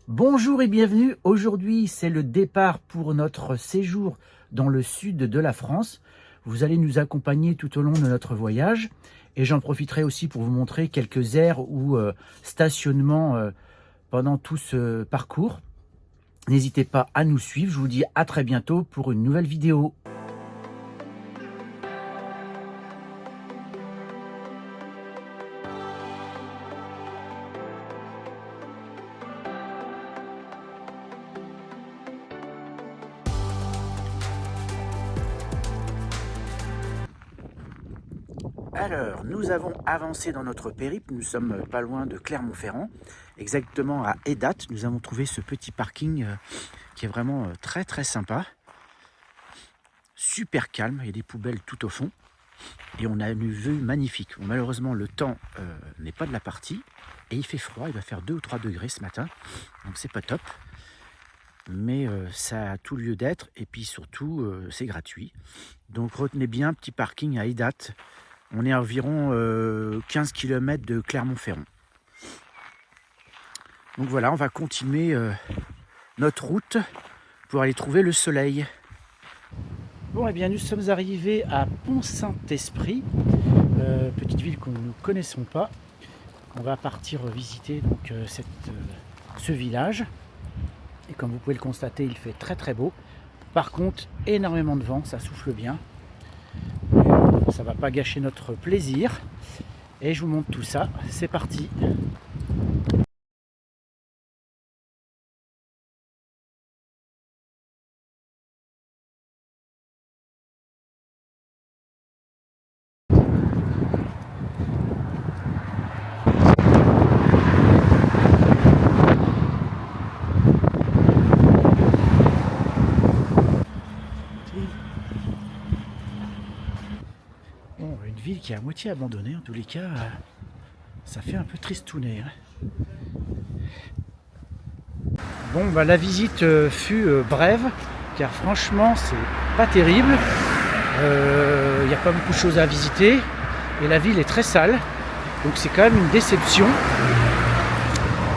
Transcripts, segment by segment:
Bonjour et bienvenue. Aujourd'hui, c'est le départ pour notre séjour dans le sud de la France. Vous allez nous accompagner tout au long de notre voyage et j'en profiterai aussi pour vous montrer quelques aires ou stationnements pendant tout ce parcours. N'hésitez pas à nous suivre. Je vous dis à très bientôt pour une nouvelle vidéo. Alors, nous avons avancé dans notre périple, nous sommes pas loin de Clermont-Ferrand, exactement à Aydat. Nous avons trouvé ce petit parking qui est vraiment très très sympa, super calme, il y a des poubelles tout au fond et on a une vue magnifique. Bon, malheureusement, le temps n'est pas de la partie et il fait froid, il va faire 2 ou 3 degrés ce matin, donc c'est pas top. Mais ça a tout lieu d'être et puis surtout c'est gratuit. Donc retenez bien, petit parking à Aydat. On est à environ 15 km de Clermont-Ferrand. Donc voilà, on va continuer notre route pour aller trouver le soleil. Bon, et bien nous sommes arrivés à Pont-Saint-Esprit, petite ville que nous ne connaissons pas. On va partir visiter donc ce village. Et comme vous pouvez le constater, il fait très très beau. Par contre, énormément de vent, ça souffle bien. Ça va pas gâcher notre plaisir. Et je vous montre tout ça. C'est parti. Bon, une ville qui est à moitié abandonnée, en tous les cas, ça fait un peu tristounet. Bon, bah, la visite fut brève, car franchement, c'est pas terrible. Il n'y a pas beaucoup de choses à visiter, et la ville est très sale, donc c'est quand même une déception.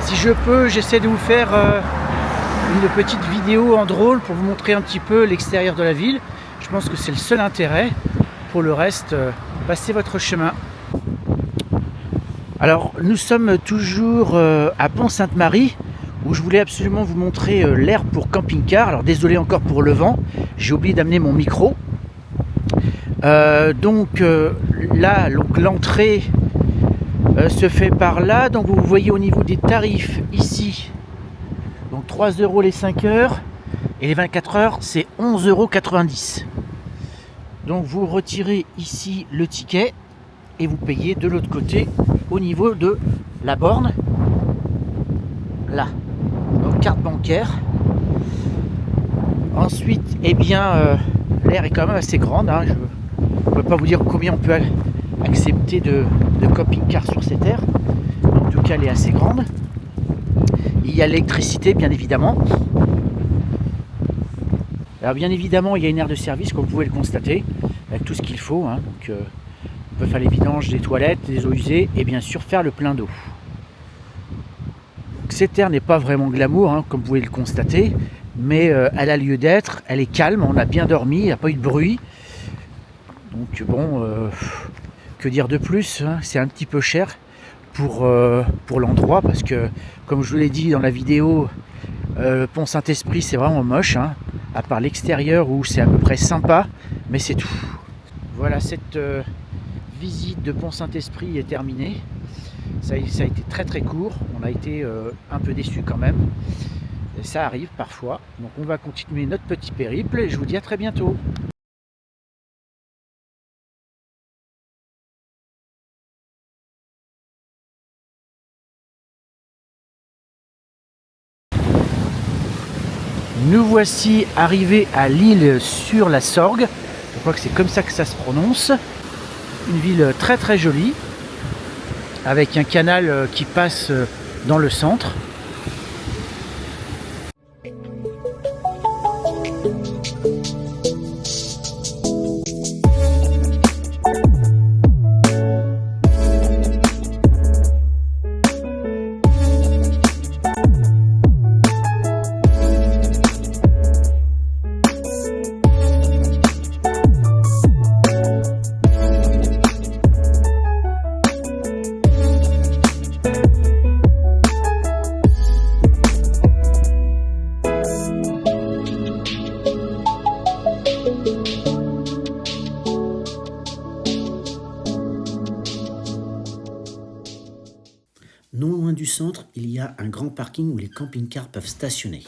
Si je peux, j'essaie de vous faire une petite vidéo en drôle pour vous montrer un petit peu l'extérieur de la ville. Je pense que c'est le seul intérêt. Pour le reste, passez votre chemin. Alors, nous sommes toujours à Pont-Sainte-Marie, où je voulais absolument vous montrer l'aire pour camping-car. Alors, désolé encore pour le vent, j'ai oublié d'amener mon micro. Là, l'entrée se fait par là. Donc, vous voyez au niveau des tarifs ici, donc 3 € les 5 heures, et les 24 heures, c'est 11,90 €. Donc vous retirez ici le ticket et vous payez de l'autre côté au niveau de la borne. Là, donc carte bancaire. Ensuite, eh bien, l'aire est quand même assez grande. Hein. Je ne peux pas vous dire combien on peut accepter de camping-car sur cette aire. En tout cas, elle est assez grande. Il y a l'électricité, bien évidemment. Alors bien évidemment, il y a une aire de service, comme vous pouvez le constater, avec tout ce qu'il faut. Hein. Donc, on peut faire les vidanges des toilettes, des eaux usées, et bien sûr faire le plein d'eau. Cette aire n'est pas vraiment glamour, hein, comme vous pouvez le constater, mais elle a lieu d'être, elle est calme, on a bien dormi, il n'y a pas eu de bruit. Donc bon, que dire de plus, hein, c'est un petit peu cher pour l'endroit, parce que, comme je vous l'ai dit dans la vidéo, Pont-Saint-Esprit, c'est vraiment moche, hein, à part l'extérieur où c'est à peu près sympa, mais c'est tout. Voilà, cette visite de Pont-Saint-Esprit est terminée. Ça a été très très court, on a été un peu déçus quand même. Et ça arrive parfois. Donc on va continuer notre petit périple et je vous dis à très bientôt. Nous voici arrivés à l'île sur la Sorgue. Je crois que c'est comme ça que ça se prononce. Une ville très très jolie, avec un canal qui passe dans le centre. il y a un grand parking où les camping-cars peuvent stationner.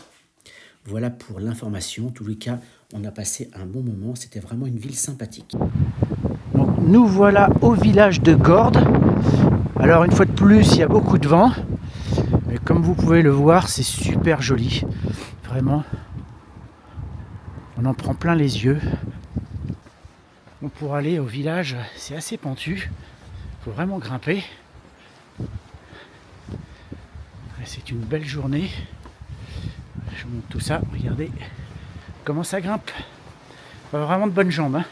Voilà pour l'information. En tous les cas, on a passé un bon moment. C'était vraiment une ville sympathique. Donc, nous voilà au village de Gordes. Alors une fois de plus, il y a beaucoup de vent. Mais comme vous pouvez le voir, c'est super joli. Vraiment. On en prend plein les yeux. Bon, pour aller au village, c'est assez pentu. Il faut vraiment grimper. C'est une belle journée. Je vous montre tout ça. Regardez comment ça grimpe. Vraiment de bonnes jambes. Hein.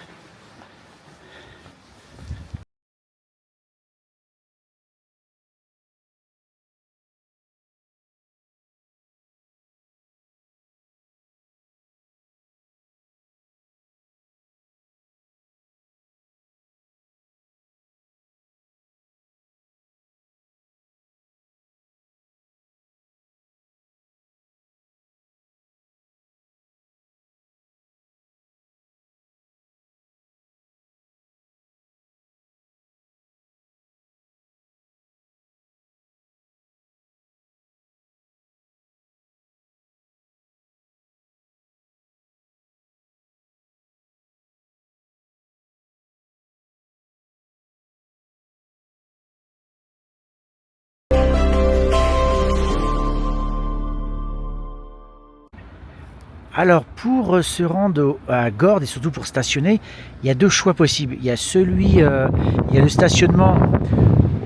Alors pour se rendre à Gordes et surtout pour stationner, il y a deux choix possibles. Il y a il y a le stationnement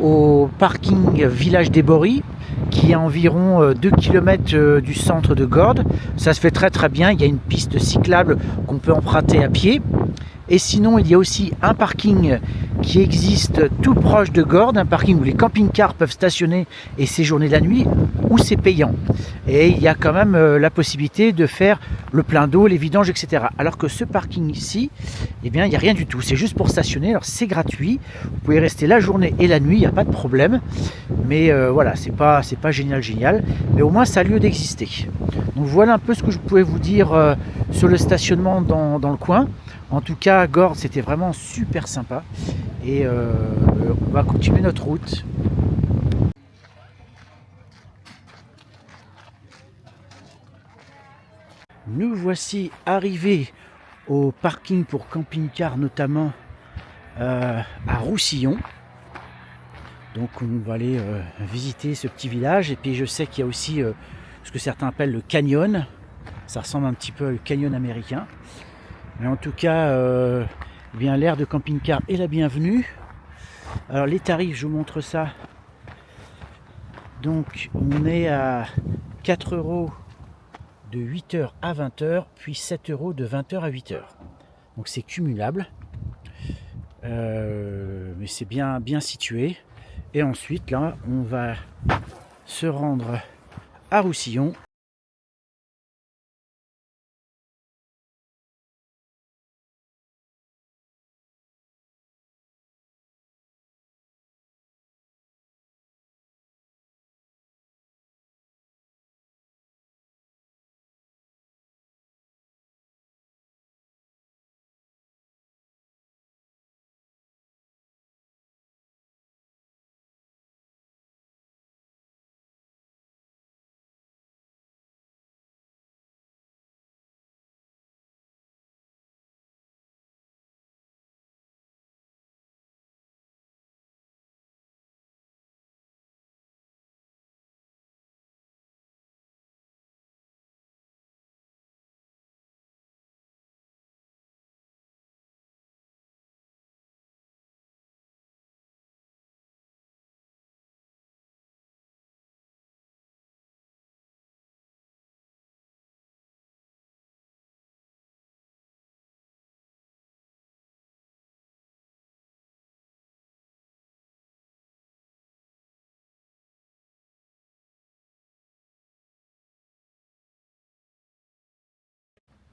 au parking Village des Boris qui est à environ 2 km du centre de Gordes. Ça se fait très très bien, il y a une piste cyclable qu'on peut emprunter à pied. Et sinon, il y a aussi un parking qui existe tout proche de Gordes, un parking où les camping-cars peuvent stationner et séjourner la nuit, où c'est payant. Et il y a quand même la possibilité de faire le plein d'eau, les vidanges, etc. Alors que ce parking ici, eh bien, il n'y a rien du tout. C'est juste pour stationner. Alors c'est gratuit. Vous pouvez rester la journée et la nuit, il n'y a pas de problème. Mais voilà, c'est pas génial. Mais au moins, ça a lieu d'exister. Donc voilà un peu ce que je pouvais vous dire sur le stationnement dans le coin. En tout cas, Gordes, c'était vraiment super sympa. Et on va continuer notre route. Nous voici arrivés au parking pour camping-car, notamment à Roussillon. Donc on va aller visiter ce petit village. Et puis je sais qu'il y a aussi ce que certains appellent le canyon. Ça ressemble un petit peu au canyon américain. Mais en tout cas, eh bien, l'aire de camping-car est la bienvenue. Alors les tarifs, je vous montre ça. Donc on est à 4 € de 8h à 20h, puis 7 € de 20h à 8h. Donc c'est cumulable. Mais c'est bien situé. Et ensuite, là, on va se rendre à Roussillon.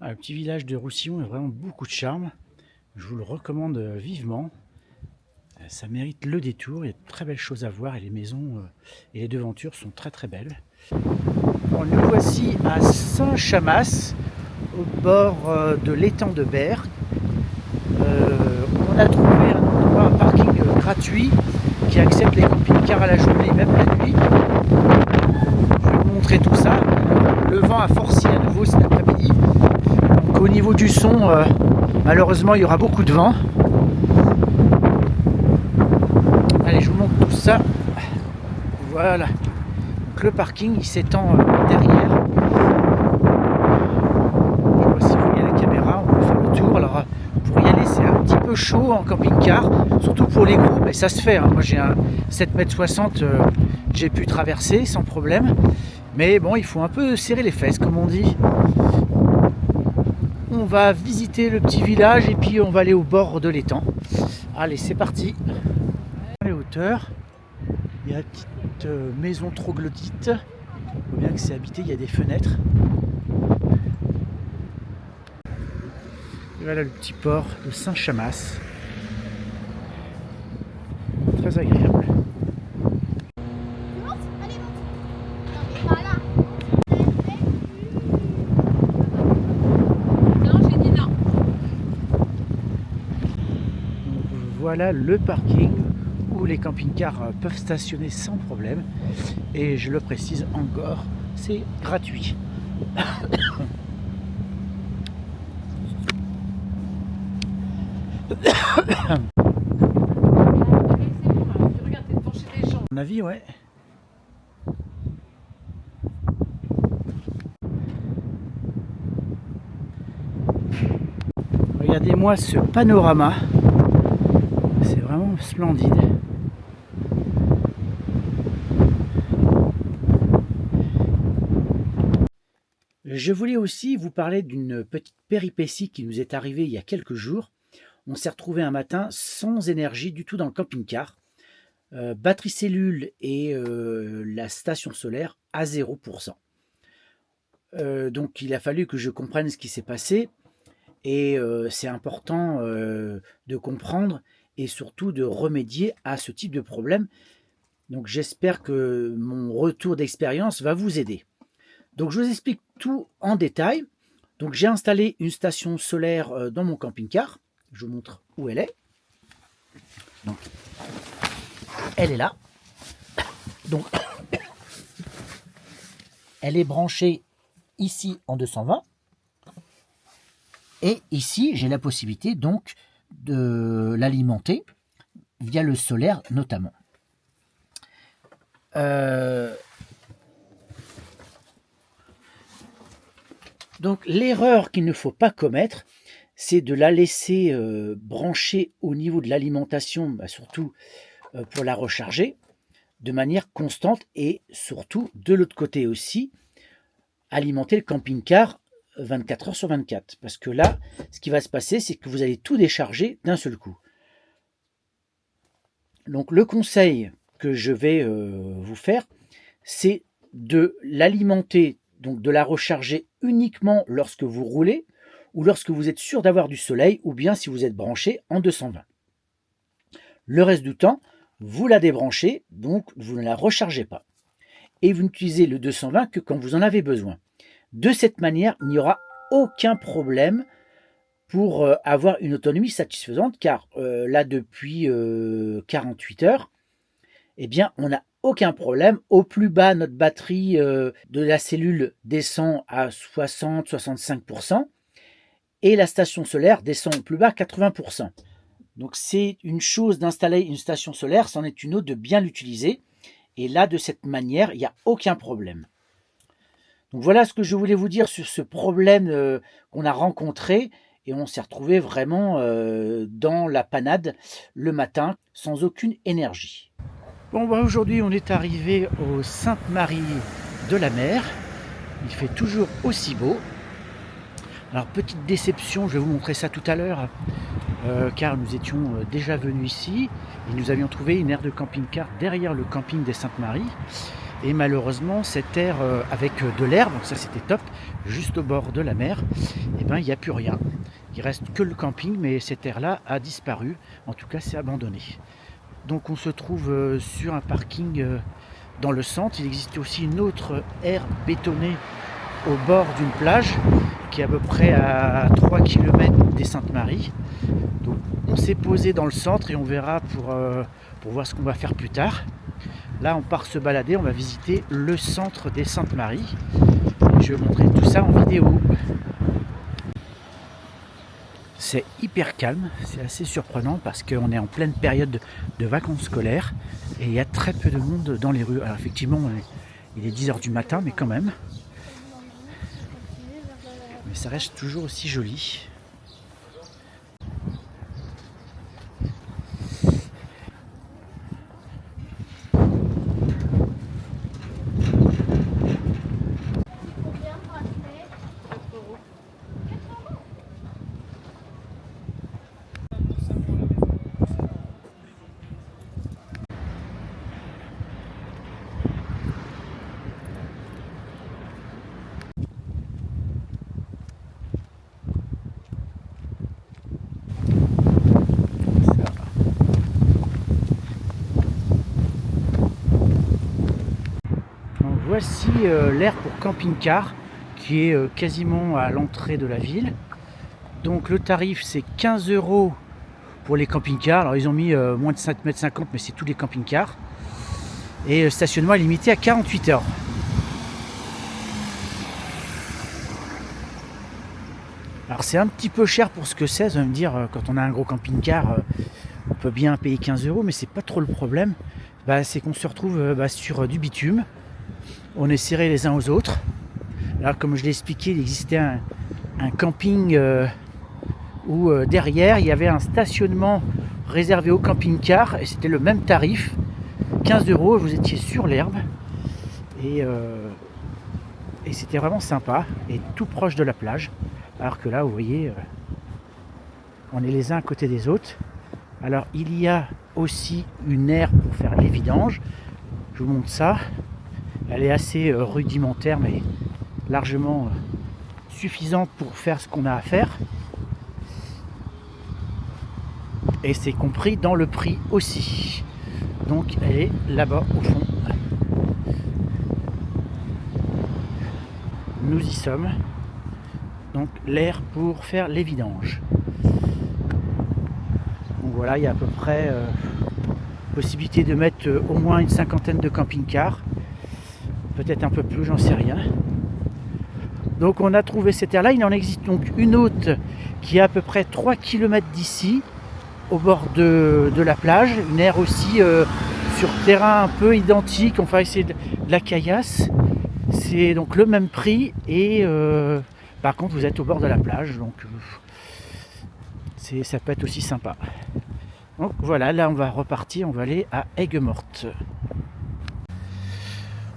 Le petit village de Roussillon a vraiment beaucoup de charme. Je vous le recommande vivement. Ça mérite le détour. Il y a de très belles choses à voir et les maisons et les devantures sont très très belles. Bon, nous voici à Saint-Chamas, au bord de l'étang de Berre. On a trouvé un endroit, un parking gratuit qui accepte les camping-cars à la journée et même la nuit. montrer tout ça. Le vent a forci à nouveau cet après-midi. Donc au niveau du son, malheureusement il y aura beaucoup de vent. Allez, je vous montre tout ça. Voilà. Donc le parking il s'étend derrière. Je vois si vous voyez la caméra, on peut faire le tour. Alors pour y aller c'est un petit peu chaud en camping-car, surtout pour les groupes, et ça se fait. Hein. Moi j'ai un 7,60 m, j'ai pu traverser sans problème. Mais bon, il faut un peu serrer les fesses, comme on dit. On va visiter le petit village et puis on va aller au bord de l'étang. Allez, c'est parti. À les hauteurs, il y a une petite maison troglodyte. On voit bien que c'est habité, il y a des fenêtres. Et voilà le petit port de Saint-Chamas. Très agréable. Voilà le parking où les camping-cars peuvent stationner sans problème. Et je le précise encore, c'est gratuit. À mon avis, ouais. Regardez-moi ce panorama. C'est vraiment splendide. Je voulais aussi vous parler d'une petite péripétie qui nous est arrivée il y a quelques jours. On s'est retrouvé un matin sans énergie du tout dans le camping-car. Batterie cellule et la station solaire à 0%. Donc il a fallu que je comprenne ce qui s'est passé. Et c'est important de comprendre et surtout de remédier à ce type de problème. Donc j'espère que mon retour d'expérience va vous aider. Donc je vous explique tout en détail. Donc j'ai installé une station solaire dans mon camping-car. Je vous montre où elle est. Donc elle est là. Donc elle est branchée ici en 220. Et ici, j'ai la possibilité donc de l'alimenter via le solaire notamment. Donc l'erreur qu'il ne faut pas commettre, c'est de la laisser brancher au niveau de l'alimentation, surtout pour la recharger, de manière constante et surtout de l'autre côté aussi, alimenter le camping-car 24 heures sur 24. Parce que là, ce qui va se passer, c'est que vous allez tout décharger d'un seul coup. Donc le conseil que je vais vous faire, c'est de l'alimenter, donc de la recharger uniquement lorsque vous roulez ou lorsque vous êtes sûr d'avoir du soleil ou bien si vous êtes branché en 220. Le reste du temps, vous la débranchez, donc vous ne la rechargez pas. Et vous n'utilisez le 220 que quand vous en avez besoin. De cette manière, il n'y aura aucun problème pour avoir une autonomie satisfaisante, car là, depuis 48 heures, eh bien, on n'a aucun problème. Au plus bas, notre batterie de la cellule descend à 60-65% et la station solaire descend au plus bas à 80%. Donc, c'est une chose d'installer une station solaire, c'en est une autre de bien l'utiliser. Et là, de cette manière, il n'y a aucun problème. Donc voilà ce que je voulais vous dire sur ce problème qu'on a rencontré et on s'est retrouvé vraiment dans la panade le matin sans aucune énergie. Bon, aujourd'hui on est arrivé au Sainte-Marie de la Mer. Il fait toujours aussi beau. Alors petite déception, je vais vous montrer ça tout à l'heure, car nous étions déjà venus ici et nous avions trouvé une aire de camping-car derrière le camping des Sainte-Marie. Et malheureusement, cette aire avec de l'herbe, donc ça c'était top, juste au bord de la mer, et ben il n'y a plus rien. Il reste que le camping, mais cette aire-là a disparu. En tout cas, c'est abandonné. Donc on se trouve sur un parking dans le centre. Il existe aussi une autre aire bétonnée au bord d'une plage qui est à peu près à 3 km des Sainte-Marie. Donc on s'est posé dans le centre et on verra pour voir ce qu'on va faire plus tard. Là, on part se balader, on va visiter le centre des Saintes-Maries. Je vais vous montrer tout ça en vidéo. C'est hyper calme, c'est assez surprenant parce qu'on est en pleine période de vacances scolaires et il y a très peu de monde dans les rues. Alors effectivement, il est 10 h du matin, mais quand même. Mais ça reste toujours aussi joli. Voici l'aire pour camping-car qui est quasiment à l'entrée de la ville. Donc le tarif c'est 15 € pour les camping-cars. Alors ils ont mis moins de 5,50 m, mais c'est tous les camping-cars. Et le stationnement est limité à 48 heures. Alors c'est un petit peu cher pour ce que c'est, vous allez me dire, quand on a un gros camping-car, on peut bien payer 15 €, mais c'est pas trop le problème. C'est qu'on se retrouve sur du bitume. On est serrés les uns aux autres. Alors comme je l'ai expliqué, il existait un camping où derrière il y avait un stationnement réservé au camping-car et c'était le même tarif, 15 €, vous étiez sur l'herbe et c'était vraiment sympa et tout proche de la plage. Alors que là vous voyez, on est les uns à côté des autres. Alors il y a aussi une aire pour faire les vidanges, je vous montre ça. Elle est assez rudimentaire mais largement suffisante pour faire ce qu'on a à faire. Et c'est compris dans le prix aussi. Donc elle est là-bas au fond. Nous y sommes. Donc l'aire pour faire les vidanges. Donc voilà, il y a à peu près possibilité de mettre au moins une cinquantaine de camping-cars. Peut-être un peu plus, j'en sais rien. Donc on a trouvé cette aire là, il en existe donc une autre qui est à peu près 3 km d'ici, au bord de la plage, une aire aussi sur terrain un peu identique, enfin c'est de la caillasse, c'est donc le même prix et par contre vous êtes au bord de la plage, donc ça peut être aussi sympa. Donc voilà, là on va repartir, on va aller à Aigues-Mortes.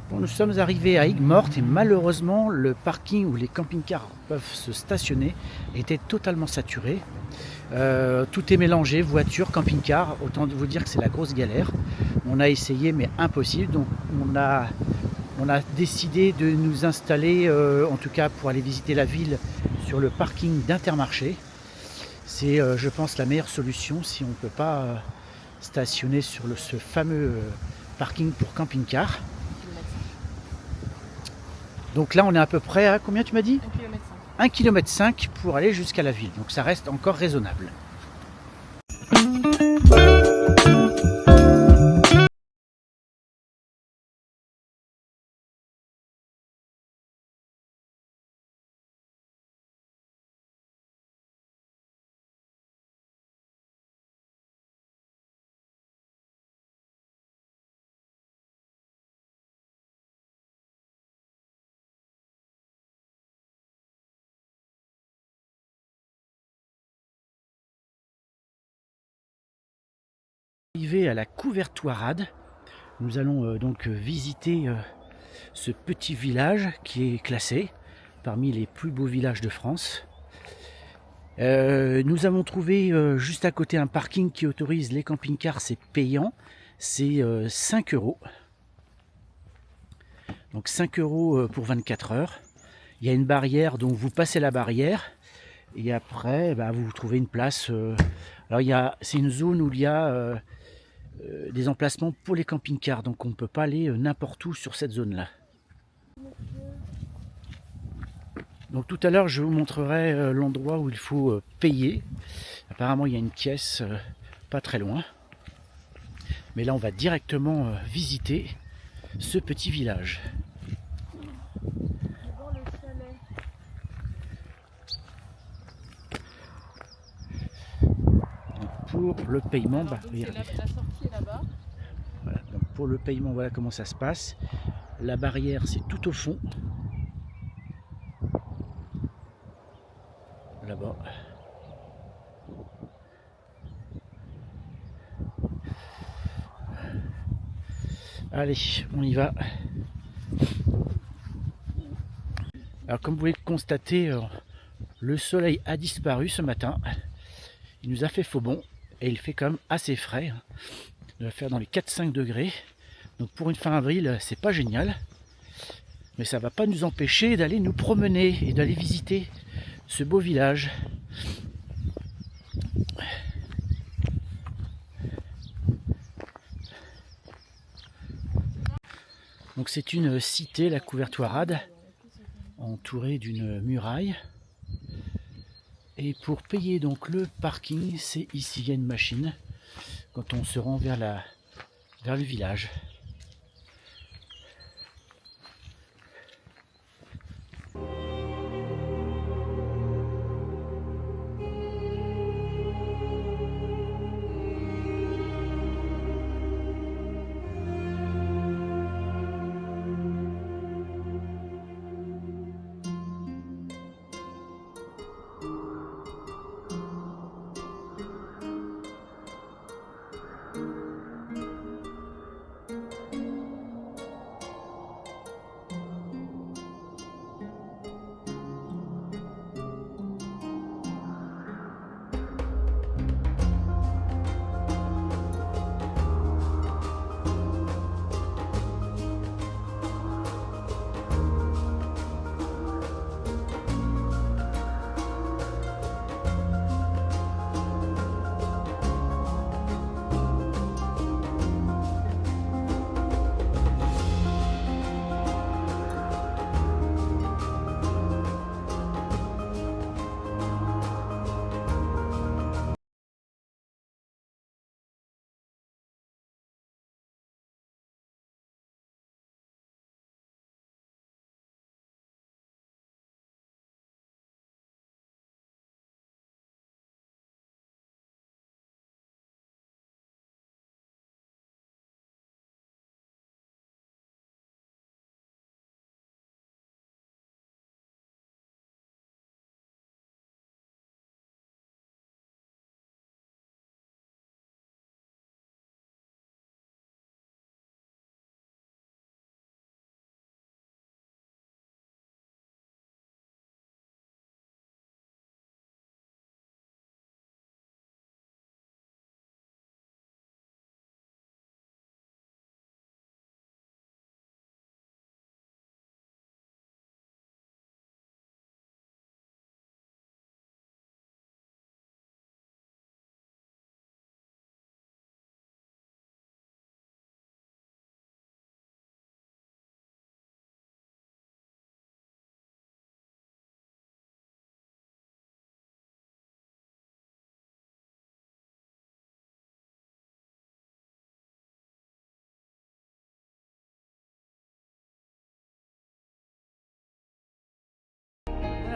Bon, nous sommes arrivés à Aigues-Mortes et malheureusement le parking où les camping-cars peuvent se stationner était totalement saturé. Tout est mélangé, voiture, camping-car, autant vous dire que c'est la grosse galère. On a essayé mais impossible, donc on a décidé de nous installer, en tout cas pour aller visiter la ville, sur le parking d'Intermarché. C'est je pense la meilleure solution si on ne peut pas stationner sur ce fameux parking pour camping-car. Donc là on est à peu près à combien tu m'as dit ? 1,5 km pour aller jusqu'à la ville, donc ça reste encore raisonnable. Arrivé à la Couvertoirade, nous allons donc visiter ce petit village qui est classé parmi les plus beaux villages de France. Nous avons trouvé juste à côté un parking qui autorise les camping-cars, c'est payant, c'est 5 €. Donc 5 € pour 24 heures. Il y a une barrière, donc vous passez la barrière et après vous trouvez une place. Alors c'est une zone où il y a des emplacements pour les camping-cars, donc on ne peut pas aller n'importe où sur cette zone là. Donc tout à l'heure je vous montrerai l'endroit où il faut payer. Apparemment il y a une caisse pas très loin. Mais là on va directement visiter ce petit village. Pour le paiement, Alors, donc, la sortie est là-bas. Voilà, donc pour le paiement, voilà comment ça se passe. La barrière, c'est tout au fond. Là-bas. Allez, on y va. Alors comme vous pouvez le constater, le soleil a disparu ce matin. Il nous a fait faux bond et il fait quand même assez frais. Il va faire dans les 4-5 degrés. Donc pour une fin avril, c'est pas génial. Mais ça va pas nous empêcher d'aller nous promener et d'aller visiter ce beau village. Donc c'est une cité, la Couvertoirade, entourée d'une muraille. Et pour payer donc le parking, c'est ici, il y a une machine quand on se rend vers le village.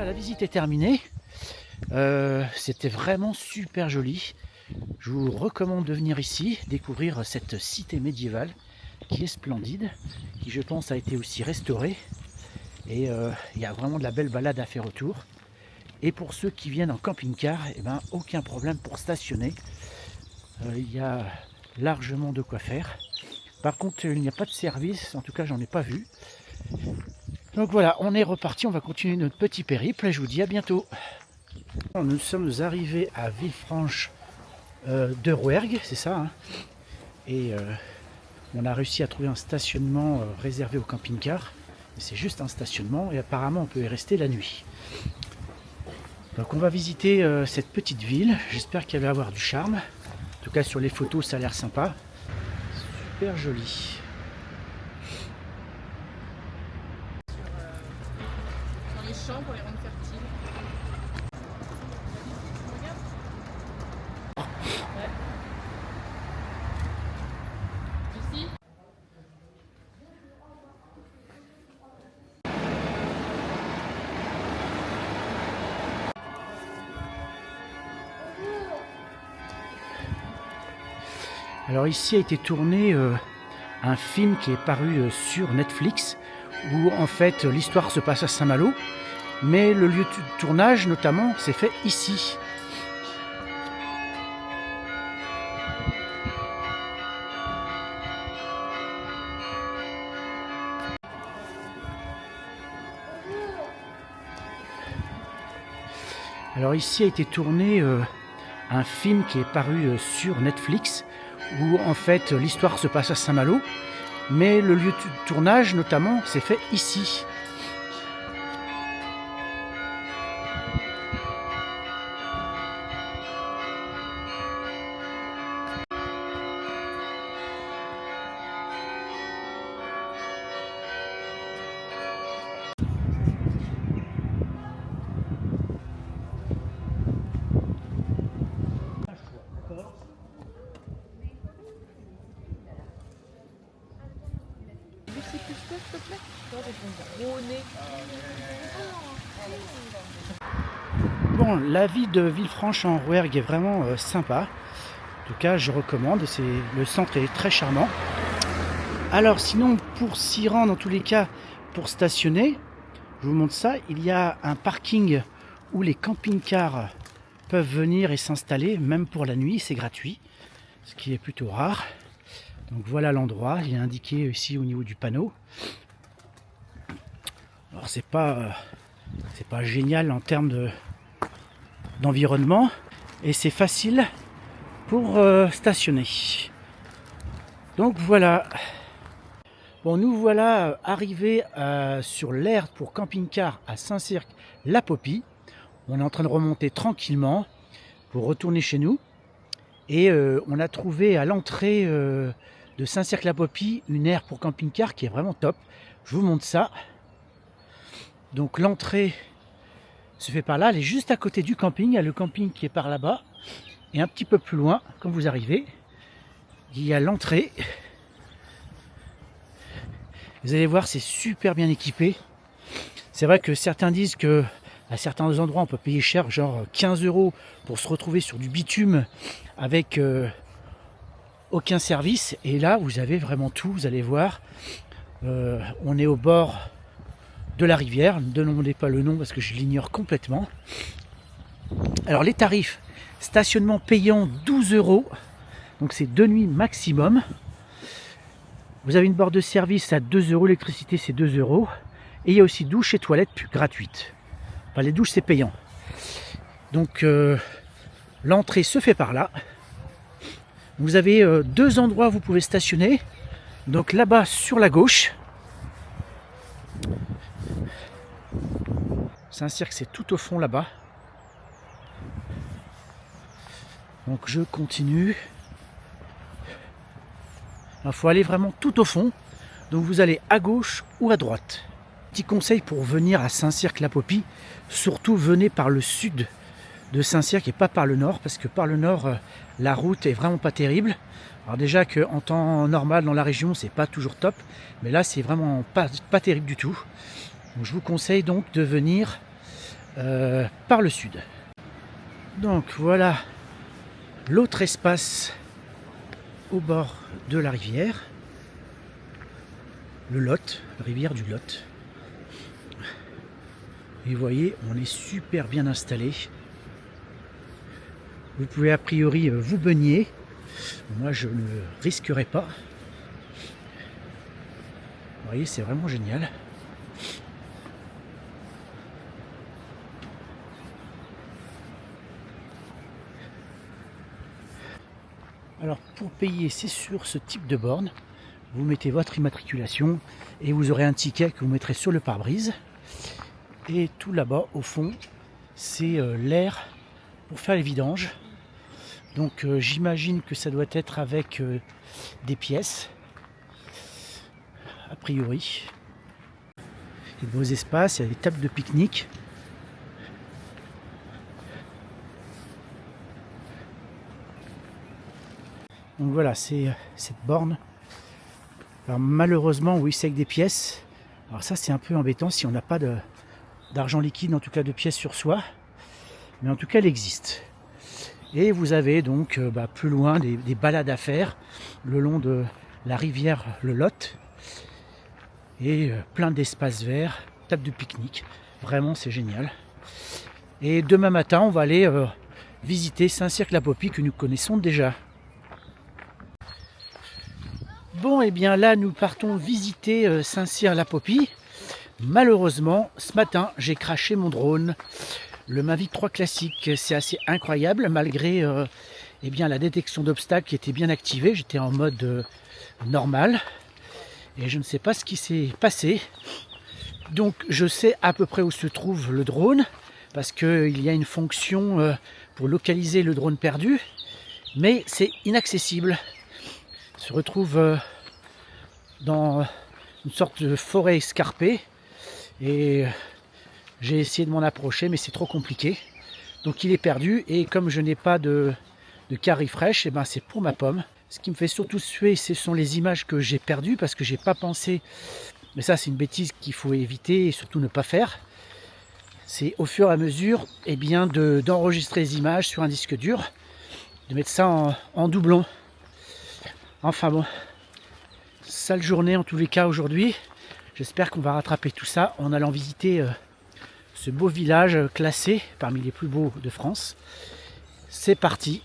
Voilà, la visite est terminée. C'était vraiment super joli. Je vous recommande de venir ici, découvrir cette cité médiévale qui est splendide, qui je pense a été aussi restaurée. Et il y a vraiment de la belle balade à faire autour. Et pour ceux qui viennent en camping-car, eh ben, aucun problème pour stationner. Il y a largement de quoi faire. Par contre, il n'y a pas de service, en tout cas j'en ai pas vu. Donc voilà, on est reparti, on va continuer notre petit périple et je vous dis à bientôt. Nous sommes arrivés à Villefranche de Rouergue, c'est ça, hein. Et on a réussi à trouver un stationnement réservé au camping-car. C'est juste un stationnement et apparemment on peut y rester la nuit. Donc on va visiter cette petite ville, j'espère qu'elle va avoir du charme. En tout cas sur les photos ça a l'air sympa. Super joli. Dans les champs pour les rendre fertiles. Regarde. Ouais. Alors ici a été tourné un film qui est paru sur Netflix où en fait l'histoire se passe à Saint-Malo, mais le lieu de tournage notamment s'est fait ici. Alors ici a été tourné un film qui est paru sur Netflix où en fait l'histoire se passe à Saint-Malo, mais le lieu de tournage notamment s'est fait ici. Lucie plus s'il te plaît. Toi avec ton gros nez. Bon, la vie de Villefranche-en-Rouergue est vraiment sympa. En tout cas, je recommande. Le centre est très charmant. Alors, sinon, pour s'y rendre, en tous les cas, pour stationner, je vous montre ça. Il y a un parking où les camping-cars peuvent venir et s'installer, même pour la nuit. C'est gratuit, ce qui est plutôt rare. Donc voilà l'endroit. Il est indiqué ici au niveau du panneau. Alors, c'est pas génial en termes d'environnement et c'est facile pour stationner. Donc voilà. Bon, nous voilà arrivés sur l'aire pour camping-car à Saint-Cirq-la-Popie. On est en train de remonter tranquillement pour retourner chez nous et on a trouvé à l'entrée de Saint-Cirq-la-Popie une aire pour camping-car qui est vraiment top. Je vous montre ça. Donc l'entrée se fait par là, elle est juste à côté du camping. Il y a le camping qui est par là-bas. Et un petit peu plus loin, quand vous arrivez, il y a l'entrée. Vous allez voir, c'est super bien équipé. C'est vrai que certains disent que à certains endroits, on peut payer cher, genre 15 € pour se retrouver sur du bitume avec aucun service. Et là, vous avez vraiment tout, vous allez voir. On est au bord de la rivière, ne demandez pas le nom parce que je l'ignore complètement. Alors les tarifs, stationnement payant 12 €, donc c'est 2 nuits maximum. Vous avez une borne de service à 2 €, l'électricité c'est 2 €, et il y a aussi douche et toilettes gratuites. Enfin, les douches c'est payant. Donc l'entrée se fait par là. Vous avez deux endroits où vous pouvez stationner. Donc là-bas sur la gauche. Saint-Cirq, c'est tout au fond là-bas. Donc je continue. Il faut aller vraiment tout au fond. Donc vous allez à gauche ou à droite. Petit conseil pour venir à Saint-Cirq-la-Popie, surtout venez par le sud de Saint-Cirq et pas par le nord, parce que par le nord, la route est vraiment pas terrible. Alors déjà qu'en temps normal dans la région, c'est pas toujours top, mais là c'est vraiment pas terrible du tout. Donc, je vous conseille donc de venir par le sud. Donc voilà l'autre espace au bord de la rivière, le Lot, la rivière du Lot. Et vous voyez, on est super bien installé. Vous pouvez a priori vous baigner. Moi, je ne risquerai pas. Vous voyez, c'est vraiment génial. Alors, pour payer, c'est sur ce type de borne. Vous mettez votre immatriculation et vous aurez un ticket que vous mettrez sur le pare-brise. Et tout là-bas, au fond, c'est l'air pour faire les vidanges. Donc j'imagine que ça doit être avec des pièces, a priori. Il y a de beaux espaces, il y a des tables de pique-nique. Donc voilà, c'est cette borne. Alors malheureusement, oui, c'est avec des pièces. Alors ça, c'est un peu embêtant si on n'a pas d'argent liquide, en tout cas de pièces sur soi. Mais en tout cas, elle existe. Et vous avez donc plus loin des balades à faire le long de la rivière le Lot. Et plein d'espaces verts, table de pique-nique. Vraiment, c'est génial. Et demain matin, on va aller visiter Saint-Cirq-la-Popie que nous connaissons déjà. Bon, et bien là, nous partons visiter Saint-Cirq-la-Popie. Malheureusement, ce matin, j'ai craché mon drone. Le Mavic 3 classique, c'est assez incroyable malgré eh bien, la détection d'obstacles qui était bien activée. J'étais en mode normal et je ne sais pas ce qui s'est passé. Donc je sais à peu près où se trouve le drone parce qu'il y a une fonction pour localiser le drone perdu, mais c'est inaccessible. Il se retrouve dans une sorte de forêt escarpée et j'ai essayé de m'en approcher, mais c'est trop compliqué. Donc il est perdu et comme je n'ai pas de carry fraîche, et ben c'est pour ma pomme. Ce qui me fait surtout suer, ce sont les images que j'ai perdues parce que j'ai pas pensé. Mais ça, c'est une bêtise qu'il faut éviter et surtout ne pas faire. C'est au fur et à mesure eh bien, d'enregistrer les images sur un disque dur, de mettre ça en doublon. Enfin bon, sale journée en tous les cas aujourd'hui. J'espère qu'on va rattraper tout ça en allant visiter ce beau village classé parmi les plus beaux de France. C'est parti!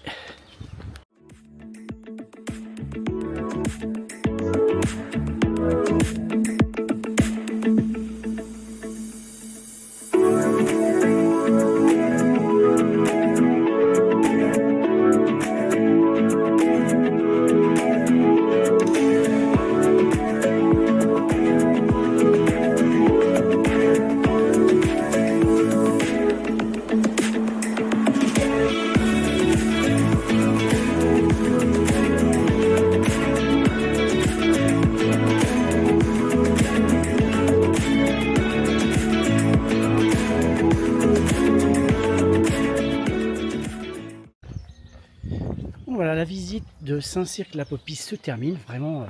Voilà, la visite de Saint-Cirq-la-Popie se termine, vraiment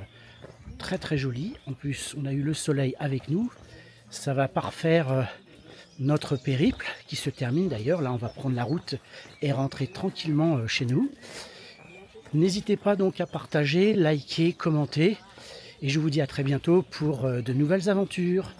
très très jolie. En plus, on a eu le soleil avec nous. Ça va parfaire notre périple qui se termine d'ailleurs. Là, on va prendre la route et rentrer tranquillement chez nous. N'hésitez pas donc à partager, liker, commenter. Et je vous dis à très bientôt pour de nouvelles aventures.